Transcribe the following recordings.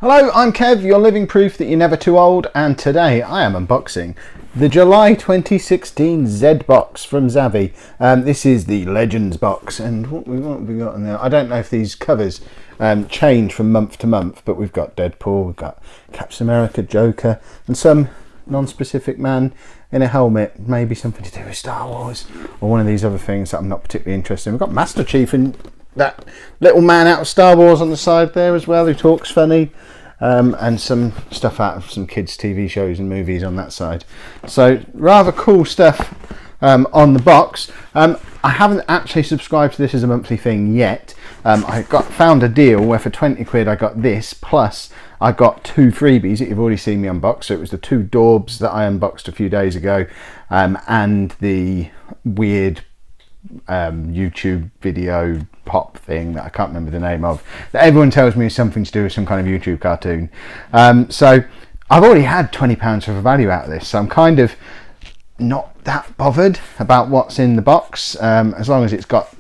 Hello, I'm Kev, your living proof that you're never too old, and today I am unboxing the July 2016 Zbox from Zavvi. This is the Legends box, and what have we got in there? I don't know if these covers change from month to month, but we've got Deadpool, we've got Captain America, Joker, and some non-specific man in a helmet, maybe something to do with Star Wars, or one of these other things that I'm not particularly interested in. We've got Master Chief and that little man out of Star Wars on the side there as well, who talks funny. And some stuff out of some kids' TV shows and movies on that side. So rather cool stuff on the box. I haven't actually subscribed to this as a monthly thing yet. I found a deal where for 20 quid I got this, plus I got two freebies that you've already seen me unbox. So it was the two Daubs that I unboxed a few days ago, and the weird YouTube video pop thing that I can't remember the name of, that everyone tells me is something to do with some kind of YouTube cartoon. So I've already had £20 worth of value out of this, so I'm kind of not that bothered about what's in the box. As long as it's got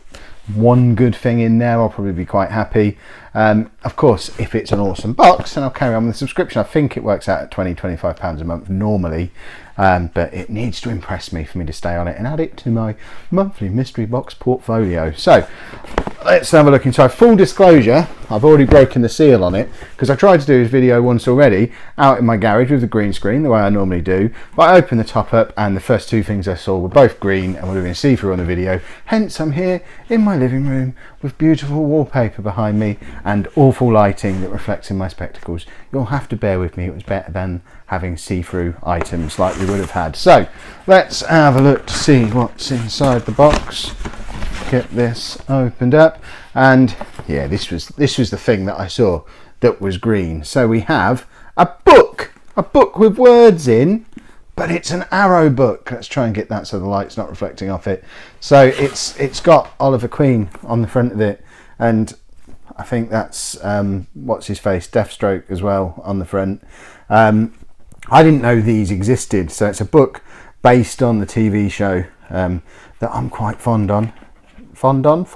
one good thing in there, I'll probably be quite happy. Of course, if it's an awesome box, then I'll carry on with the subscription. I think it works out at £20-25 a month normally, but it needs to impress me for me to stay on it and add it to my monthly mystery box portfolio. So let's have a look inside. Full disclosure, I've already broken the seal on it because I tried to do this video once already out in my garage with the green screen the way I normally do, but I opened the top up and the first two things I saw were both green and would have been see-through on the video. Hence I'm here in my living room with beautiful wallpaper behind me and awful lighting that reflects in my spectacles. You'll have to bear with me, it was better than having see-through items like we would have had. So let's have a look to see what's inside the box. Get this opened up, and yeah, this was the thing that I saw that was green. So we have a book with words in, but it's an arrow book. Let's try and get that so the light's not reflecting off it. So it's got Oliver Queen on the front of it, and I think that's what's his face, Deathstroke as well on the front. I didn't know these existed, so it's a book based on the TV show that I'm quite fond of. Fondant.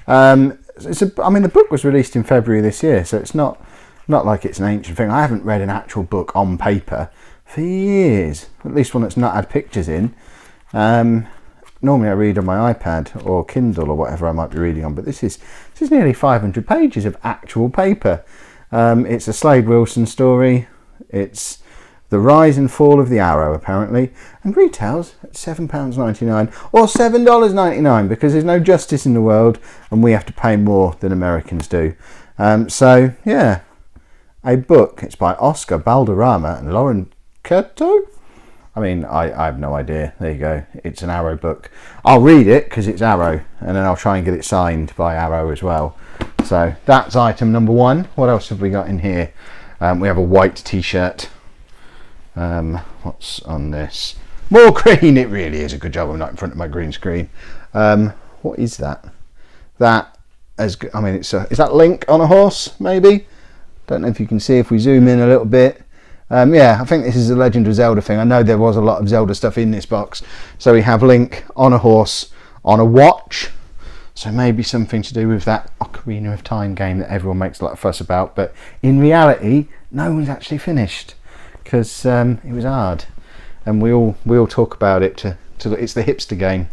I mean, the book was released in February this year, so it's not like it's an ancient thing. I haven't read an actual book on paper for years, at least one that's not had pictures in. Normally I read on my iPad or Kindle or whatever I might be reading on, but this is nearly 500 pages of actual paper. It's a Slade Wilson story. It's the rise and fall of the arrow, apparently, and retails at £7.99 or $7.99 because there's no justice in the world and we have to pay more than Americans do. So yeah, a book. It's by Oscar Balderrama and Lauren Curto. I mean, I have no idea. There you go. It's an Arrow book. I'll read it because it's Arrow, and then I'll try and get it signed by Arrow as well. So that's item number one. What else have we got in here? We have a white t-shirt. What's on this? More green. It really is a good job I'm not in front of my green screen. What is that? Is that Link on a horse, maybe? Don't know if you can see if we zoom in a little bit. Yeah, I think this is a Legend of Zelda thing. I know there was a lot of Zelda stuff in this box. So we have Link on a horse, on a watch. So maybe something to do with that Ocarina of Time game that everyone makes a lot of fuss about. But in reality, no one's actually finished because it was hard. And we all talk about it. It's the hipster game.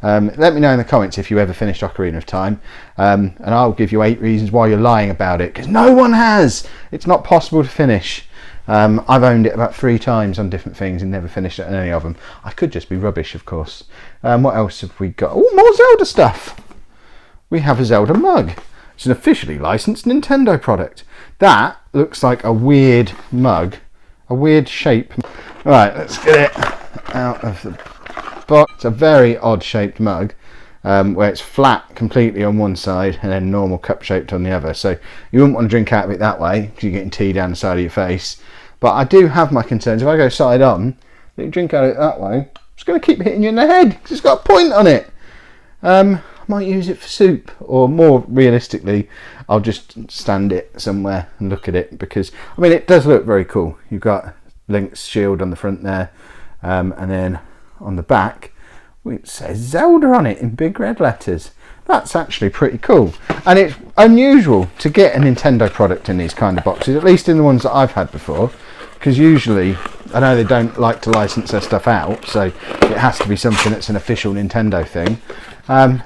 Let me know in the comments if you ever finished Ocarina of Time, and I'll give you 8 reasons why you're lying about it, because no one has. It's not possible to finish. I've owned it about 3 times on different things and never finished it on any of them. I could just be rubbish, of course. What else have we got? Oh, more Zelda stuff. We have a Zelda Mug. It's an officially licensed Nintendo product. That looks like a weird mug, a weird shape. Right, let's get it out of the box. It's a very odd shaped mug, where it's flat completely on one side and then normal cup shaped on the other. So you wouldn't want to drink out of it that way because you're getting tea down the side of your face. But I do have my concerns. If I go side on, you drink out of it that way, it's going to keep hitting you in the head because it's got a point on it. I might use it for soup, or more realistically, I'll just stand it somewhere and look at it, because I mean it does look very cool. You've got Link's shield on the front there, and then on the back it says Zelda on it in big red letters. That's actually pretty cool. And it's unusual to get a Nintendo product in these kind of boxes, at least in the ones that I've had before, because usually, I know they don't like to license their stuff out, so it has to be something that's an official Nintendo thing. And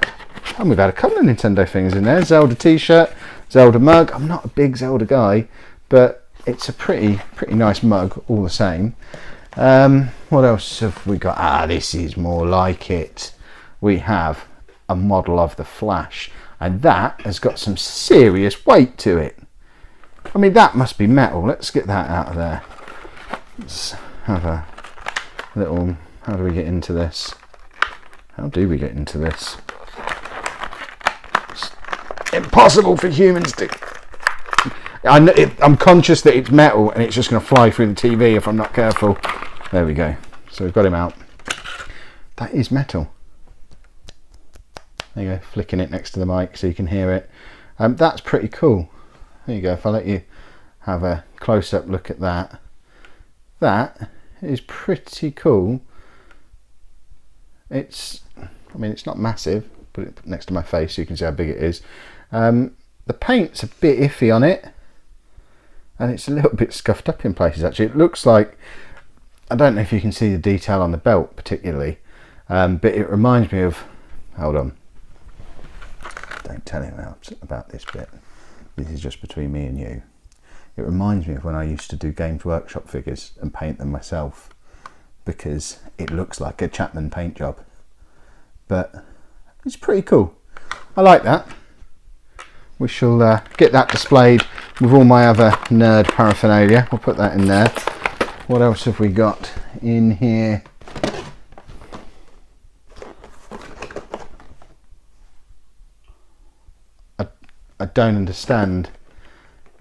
we've had a couple of Nintendo things in there. Zelda t-shirt, Zelda mug. I'm not a big Zelda guy, but it's a pretty nice mug all the same. What else have we got? This is more like it. We have a model of the Flash, and that has got some serious weight to it. I mean, that must be metal. Let's get that out of there. Let's have a little... How do we get into this? How do we get into this? It's impossible for humans to... I'm conscious that it's metal and it's just going to fly through the TV if I'm not careful. There we go. So we've got him out. That is metal. There you go, flicking it next to the mic so you can hear it. That's pretty cool. There you go, if I let you have a close-up look at that. That is pretty cool. It's, I mean, it's not massive. Put it next to my face so you can see how big it is. The paint's a bit iffy on it, and it's a little bit scuffed up in places actually. It looks like, I don't know if you can see the detail on the belt particularly, but it reminds me of, hold on, don't tell him about this bit, this is just between me and you. It reminds me of when I used to do Games Workshop figures and paint them myself, because it looks like a Chapman paint job, but it's pretty cool. I like that. We shall get that displayed with all my other nerd paraphernalia. We'll put that in there. What else have we got in here? I don't understand.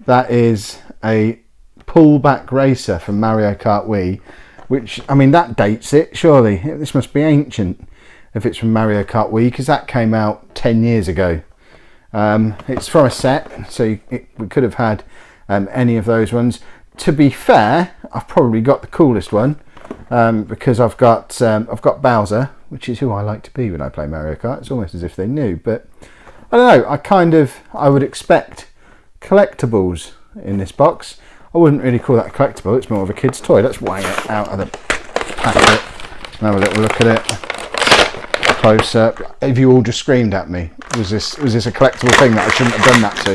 That is a pullback racer from Mario Kart Wii, which, I mean, that dates it, surely. This must be ancient if it's from Mario Kart Wii, because that came out 10 years ago. It's from a set, so we could have had any of those ones. To be fair, I've probably got the coolest one, because I've got Bowser, which is who I like to be when I play Mario Kart. It's almost as if they knew, but I don't know. I would expect collectibles in this box. I wouldn't really call that a collectible. It's more of a kid's toy. Let's weigh it out of the packet and have a little look at it. Close up. Have you all just screamed at me? Was this a collectible thing that I shouldn't have done that to?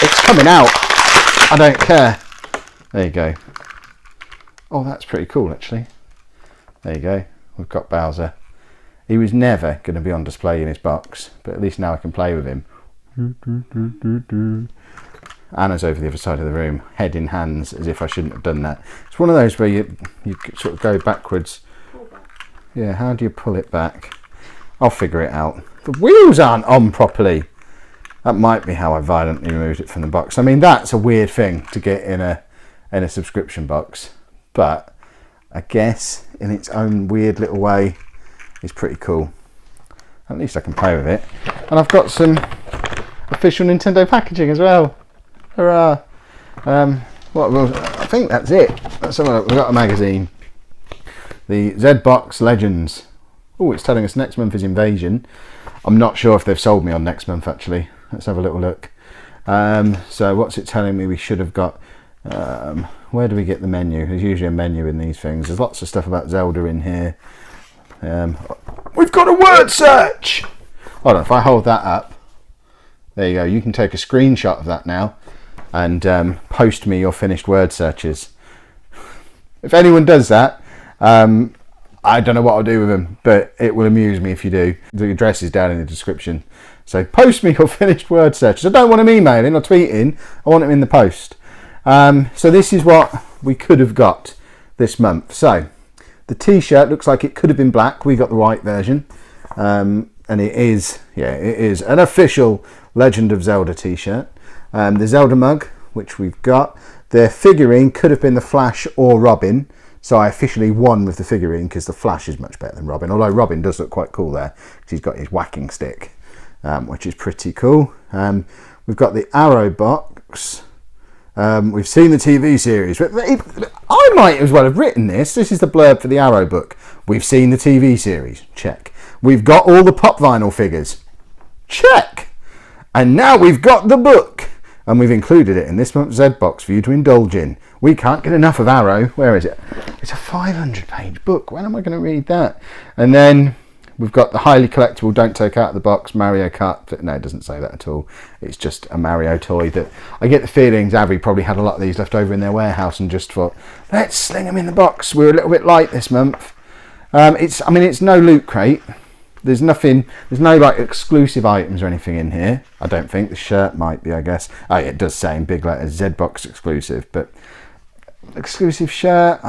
It's coming out. I don't care. There you go. Oh, that's pretty cool actually. There you go. We've got Bowser. He was never going to be on display in his box, but at least now I can play with him. Anna's over the other side of the room, head in hands, as if I shouldn't have done that. It's one of those where you sort of go backwards. Yeah, how do you pull it back? I'll figure it out. The wheels aren't on properly. That might be how I violently removed it from the box. I mean, that's a weird thing to get in a subscription box, but I guess in its own weird little way, it's pretty cool. At least I can play with it. And I've got some official Nintendo packaging as well. Hurrah! I think that's it. Let's have a look. We've got a magazine. The Zbox Legends. Oh, it's telling us next month is Invasion. I'm not sure if they've sold me on next month actually. Let's have a little look. So what's it telling me we should have got? Where do we get the menu? There's usually a menu in these things. There's lots of stuff about Zelda in here. We've got a word search! Hold on, if I hold that up, there you go. You can take a screenshot of that now and post me your finished word searches. If anyone does that, I don't know what I'll do with them, but it will amuse me if you do. The address is down in the description. So post me your finished word searches. I don't want them emailing or tweeting. I want them in the post. So this is what we could have got this month. So the t-shirt looks like it could have been black. We got the white version. And it is an official Legend of Zelda t-shirt. The Zelda mug, which we've got. The figurine could have been the Flash or Robin. So I officially won with the figurine because the Flash is much better than Robin. Although Robin does look quite cool there because he's got his whacking stick, which is pretty cool. We've got the Arrow box. We've seen the TV series. I might as well have written this. This is the blurb for the Arrow book. We've seen the TV series. Check. We've got all the pop vinyl figures. Check! And now we've got the book! And we've included it in this month's Zbox for you to indulge in. We can't get enough of Arrow. Where is it? It's a 500-page book. When am I going to read that? And then we've got the highly collectible, don't take out of the box, Mario Kart. No, it doesn't say that at all. It's just a Mario toy that I get the feeling Zavi probably had a lot of these left over in their warehouse and just thought, let's sling them in the box. We're a little bit light this month. It's no loot crate. There's nothing, there's no like exclusive items or anything in here. I don't think. The shirt might be, I guess. Oh, yeah, it does say in big letters Zbox exclusive, but exclusive shirt,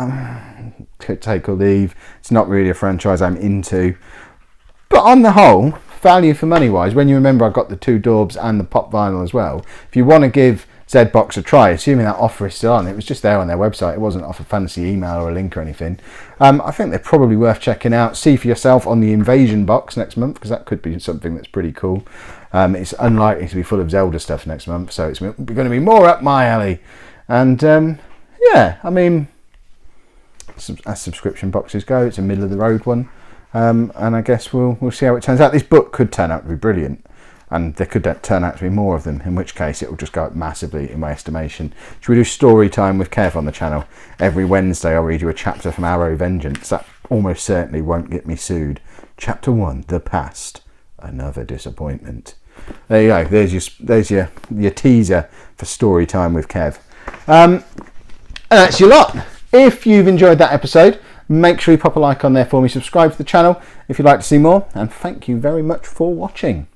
could take or leave. It's not really a franchise I'm into. But on the whole, value for money wise, when you remember I've got the 2 Daubs and the pop vinyl as well, if you want to give Zbox a try, assuming that offer is still on, it was just there on their website, it wasn't off a fancy email or a link or anything. I think they're probably worth checking out. See for yourself on the Invasion box next month, because that could be something that's pretty cool. It's unlikely to be full of Zelda stuff next month, so it's going to be more up my alley. And yeah, I mean, as subscription boxes go, it's a middle of the road one. And I guess we'll see how it turns out. This book could turn out to be brilliant, and there could turn out to be more of them, in which case it will just go up massively in my estimation. Should we do story time with Kev on the channel? Every Wednesday I'll read you a chapter from Arrow Vengeance. That almost certainly won't get me sued. Chapter 1, The Past. Another disappointment. There you go. There's your teaser for story time with Kev. And that's your lot. If you've enjoyed that episode, make sure you pop a like on there for me. Subscribe to the channel if you'd like to see more. And thank you very much for watching.